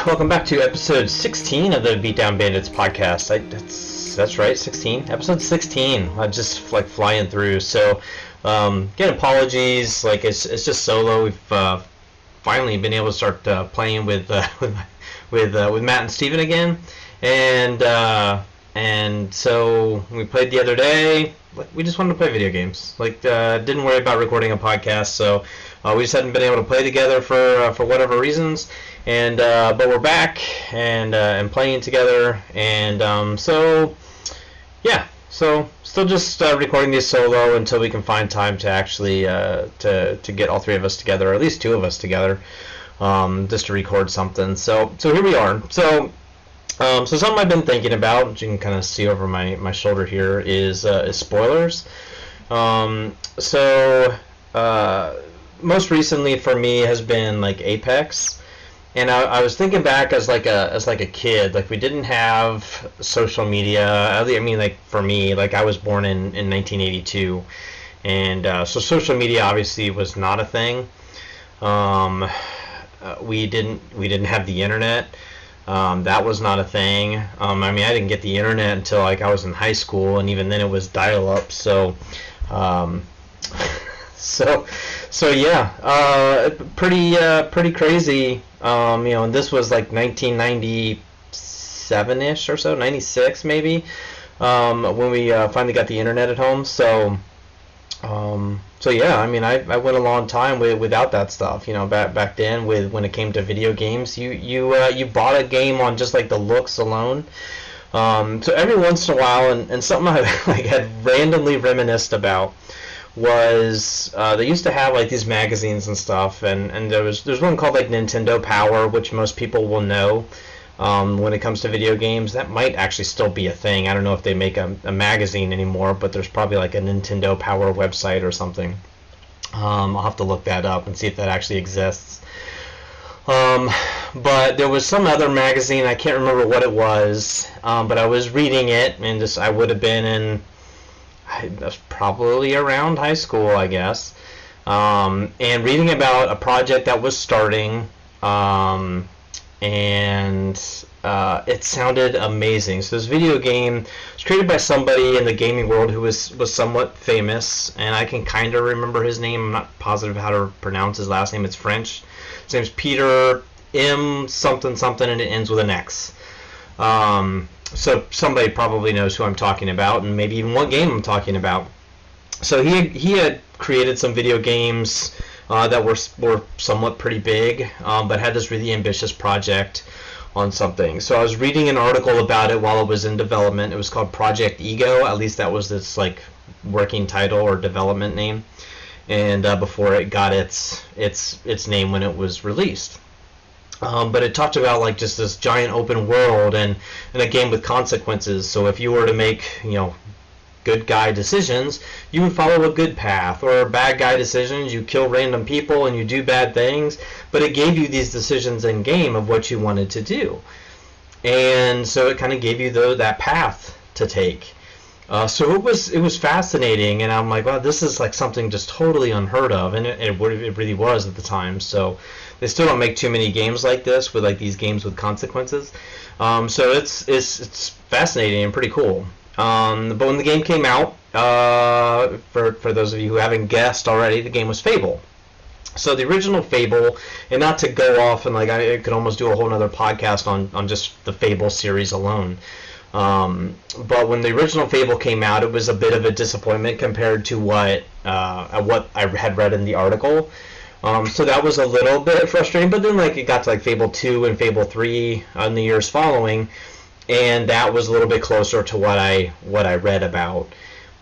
welcome back to episode 16 of the Beatdown Bandits podcast. That's right, 16. Episode 16. I'm just like flying through. So, again, apologies. Like it's just solo. We've finally been able to start playing with Matt and Steven again, and so we played the other day. We just wanted to play video games. Didn't worry about recording a podcast. So we just hadn't been able to play together for whatever reasons. And but we're back and playing together, and so still just recording these solo until we can find time to actually to get all three of us together, or at least two of us together, just to record something. So here we are. So something I've been thinking about, which you can kind of see over my shoulder here, is spoilers. Most recently for me has been like Apex. And I was thinking back as like a kid, like we didn't have social media. I mean, like for me, like I was born in 1982, and so social media obviously was not a thing. We didn't have the internet. That was not a thing. I mean, I didn't get the internet until like I was in high school, and even then it was dial-up. So yeah, pretty crazy. And this was like 1997-ish or so, 96 maybe, when we finally got the internet at home. So yeah, I mean, I went a long time without that stuff. Back then, when it came to video games, you bought a game on just like the looks alone. So every once in a while, and something I like had randomly reminisced about was they used to have like these magazines and stuff, and there's one called like Nintendo Power, which most people will know when it comes to video games. That might actually still be a thing. I don't know if they make a magazine anymore, but there's probably like a Nintendo Power website or something. I'll have to look that up and see if that actually exists. But there was some other magazine, I can't remember what it was, but I was reading it, and I would have been that's probably around high school, I guess, and reading about a project that was starting, and it sounded amazing. So this video game was created by somebody in the gaming world who was somewhat famous, and I can kind of remember his name. I'm not positive how to pronounce his last name. It's French. His name's Peter M. something, and it ends with an X. So somebody probably knows who I'm talking about, and maybe even what game I'm talking about. So he had created some video games that were somewhat pretty big, but had this really ambitious project on something. So I was reading an article about it while it was in development. It was called Project Ego. At least that was its like working title or development name, and before it got its name when it was released. But it talked about like just this giant open world and a game with consequences. So if you were to make, good guy decisions, you would follow a good path, or bad guy decisions, you kill random people and you do bad things. But it gave you these decisions in game of what you wanted to do, and so it kind of gave you that path to take. So it was fascinating, and I'm like, wow, this is like something just totally unheard of, and it really was at the time. So they still don't make too many games like this, with like these games with consequences. So it's fascinating and pretty cool. But when the game came out, for those of you who haven't guessed already, the game was Fable. So the original Fable, and not to go off and like I could almost do a whole other podcast on just the Fable series alone. But when the original Fable came out, it was a bit of a disappointment compared to what I had read in the article. So that was a little bit frustrating, but then like it got to like Fable 2 and Fable 3 in the years following, and that was a little bit closer to what I read about.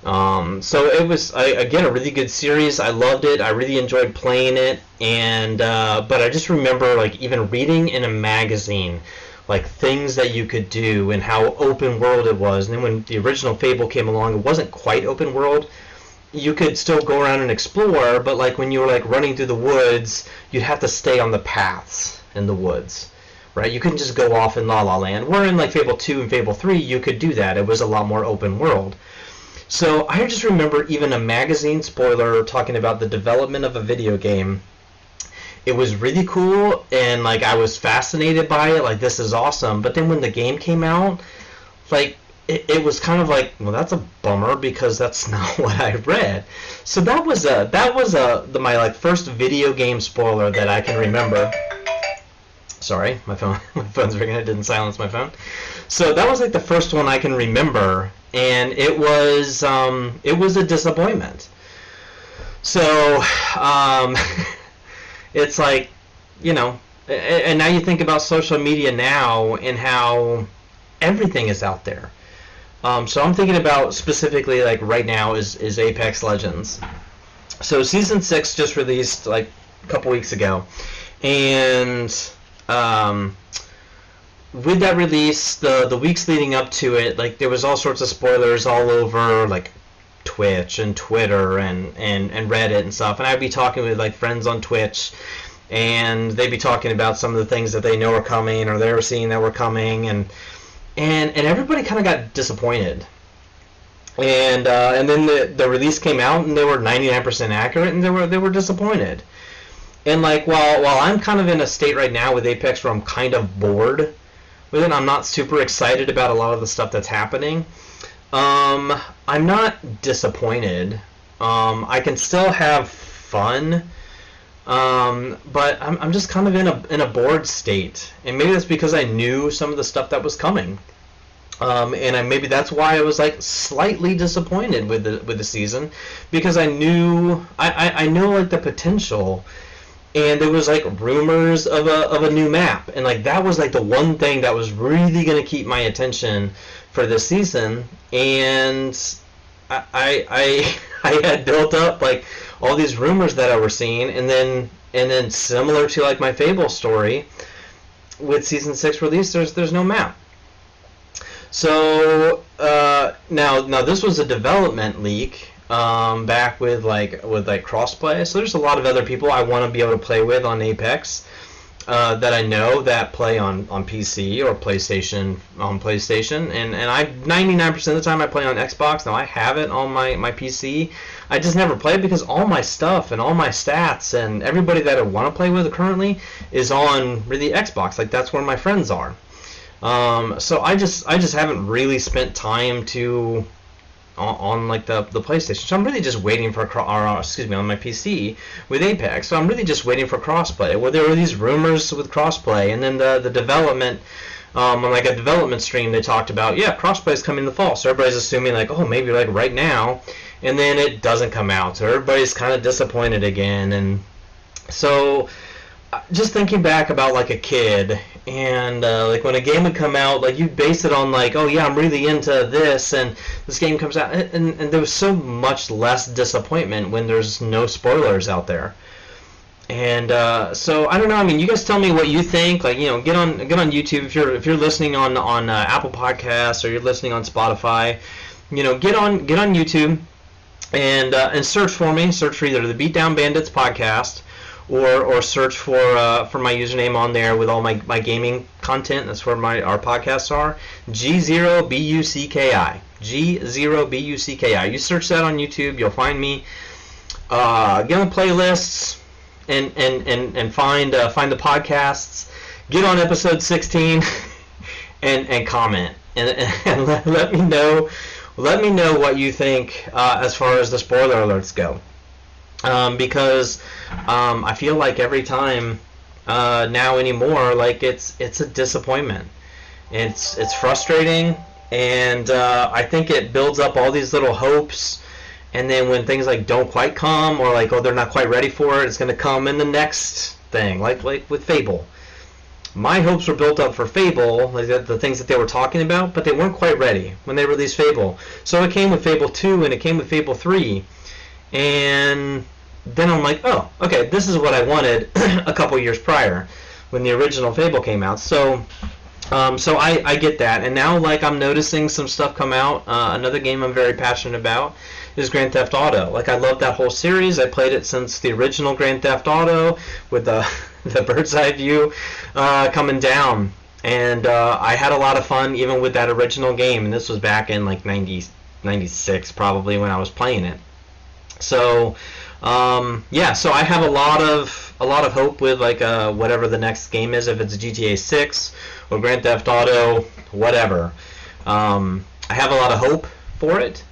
So it was again a really good series. I loved it. I really enjoyed playing it, and but I just remember like even reading in a magazine like things that you could do and how open world it was. And then when the original Fable came along, it wasn't quite open world. You could still go around and explore, but like when you were like running through the woods, you'd have to stay on the paths in the woods, right? You couldn't just go off in La La Land. Where in like Fable 2 and Fable 3, you could do that. It was a lot more open world. So I just remember even a magazine spoiler talking about the development of a video game, it was really cool, and like I was fascinated by it. Like, this is awesome. But then when the game came out, like it was kind of like, well, that's a bummer because that's not what I read. So that was my like first video game spoiler that I can remember. Sorry, my phone's ringing. I didn't silence my phone. So that was like the first one I can remember, and it was a disappointment. So it's like, you know, and now you think about social media now and how everything is out there. So I'm thinking about specifically like right now is Apex Legends. So season 6 just released like a couple weeks ago, and with that release, the weeks leading up to it, like there was all sorts of spoilers all over like Twitch and Twitter and Reddit and stuff. And I'd be talking with like friends on Twitch, and they'd be talking about some of the things that they know are coming or they were seeing that were coming, and everybody kind of got disappointed. And then the release came out and they were 99% accurate, and they were disappointed. And like while I'm kind of in a state right now with Apex where I'm kind of bored with it, I'm not super excited about a lot of the stuff that's happening. I'm not disappointed. I can still have fun, but I'm just kind of in a bored state, and maybe that's because I knew some of the stuff that was coming, and maybe that's why I was like slightly disappointed with the season, because I knew I know like the potential. And there was like rumors of a new map, and like that was like the one thing that was really gonna keep my attention for this season. And I had built up like all these rumors that I were seeing, and then similar to like my Fable story, with season 6 release, there's no map. So now this was a development leak. Back with crossplay, so there's a lot of other people I want to be able to play with on Apex that I know that play on PC or PlayStation, and I 99% of the time I play on Xbox. Now I have it on my PC. I just never play it because all my stuff and all my stats and everybody that I want to play with currently is on really Xbox. Like that's where my friends are. So I just haven't really spent time to on like the PlayStation. So I'm really just waiting for on my PC with Apex. So I'm really just waiting for crossplay. Well, there were these rumors with crossplay, and then the development on like a development stream they talked about, crossplay is coming in the fall. So everybody's assuming like, oh, maybe like right now, and then it doesn't come out. So everybody's kind of disappointed again. And so just thinking back about like a kid, and like when a game would come out, like you base it on like, oh yeah, I'm really into this, and this game comes out, and there was so much less disappointment when there's no spoilers out there. And so I don't know. I mean, you guys tell me what you think. Like, you know, get on YouTube if you're listening on Apple Podcasts, or you're listening on Spotify. You know, get on YouTube and search for me. Search for either the Beatdown Bandits podcast, or search for my username on there with all my gaming content. That's where our podcasts are. G0BUCKI. G0BUCKI. You search that on YouTube, you'll find me. Get on playlists and find the podcasts. Get on episode 16 and comment and let me know what you think as far as the spoiler alerts go. Because I feel like every time now anymore, like it's a disappointment. It's frustrating, and I think it builds up all these little hopes, and then when things like don't quite come, or like, oh, they're not quite ready for it, it's going to come in the next thing, like with Fable. My hopes were built up for Fable, like the things that they were talking about, but they weren't quite ready when they released Fable. So it came with Fable 2 and it came with Fable 3. And then I'm like, oh, okay, this is what I wanted a couple years prior when the original Fable came out. So I get that. And now, like, I'm noticing some stuff come out. Another game I'm very passionate about is Grand Theft Auto. Like, I love that whole series. I played it since the original Grand Theft Auto with the bird's eye view coming down. And I had a lot of fun even with that original game. And this was back in, like, 96 probably when I was playing it. So Yeah, so I have a lot of hope with like whatever the next game is, if it's GTA 6 or Grand Theft Auto, whatever. I have a lot of hope for it,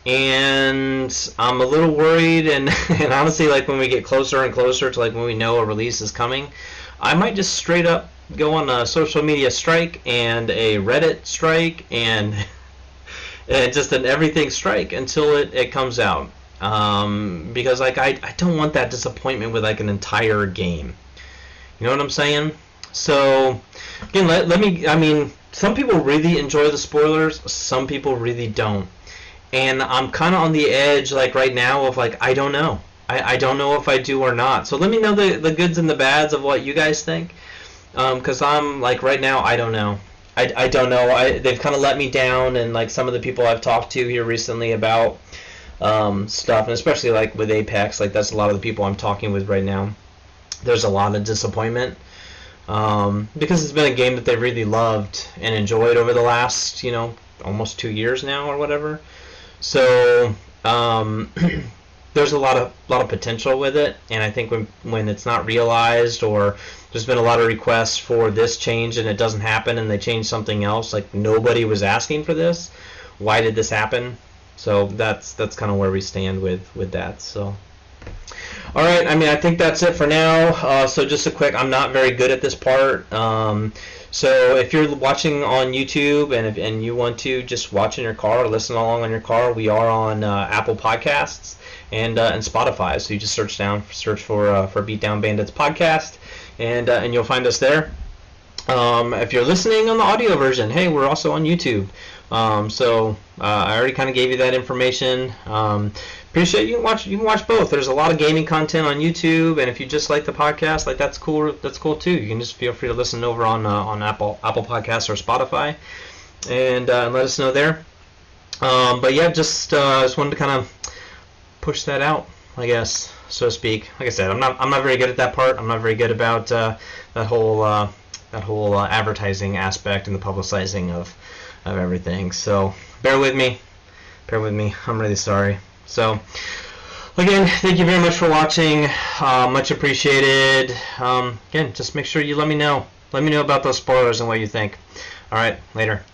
and I'm a little worried, and, and honestly, like when we get closer and closer to like when we know a release is coming, I might just straight up go on a social media strike and a Reddit strike and, and just an everything strike until it comes out. Because like I don't want that disappointment with like an entire game. You know what I'm saying? So again, let me. I mean, some people really enjoy the spoilers. Some people really don't. And I'm kind of on the edge, like right now, of like I don't know. I don't know if I do or not. So let me know the goods and the bads of what you guys think. Because I'm like right now, I don't know. I don't know. They've kind of let me down, and like some of the people I've talked to here recently about stuff, and especially like with Apex, like that's a lot of the people I'm talking with right now. There's a lot of disappointment because it's been a game that they really loved and enjoyed over the last, almost 2 years now or whatever. So there's a lot of potential with it, and I think when it's not realized, or there's been a lot of requests for this change and it doesn't happen, and they change something else, like nobody was asking for this. Why did this happen? So that's kind of where we stand with that. So, all right. I mean, I think that's it for now. So just a quick. I'm not very good at this part. So if you're watching on YouTube and you want to just watch in your car or listen along on your car, we are on Apple Podcasts and Spotify. So you just search for Beatdown Bandits podcast, and you'll find us there. If you're listening on the audio version, hey, we're also on YouTube. So I already kind of gave you that information. Appreciate you can watch both. There's a lot of gaming content on YouTube, and if you just like the podcast, like that's cool. That's cool too. You can just feel free to listen over on Apple Podcasts or Spotify, and let us know there. But yeah, just wanted to kind of push that out, I guess, so to speak. Like I said, I'm not very good at that part. I'm not very good about that whole advertising aspect and the publicizing of everything. So bear with me. I'm really sorry. So again, thank you very much for watching. Much appreciated. Again, just make sure you let me know about those spoilers and what you think. All right, later.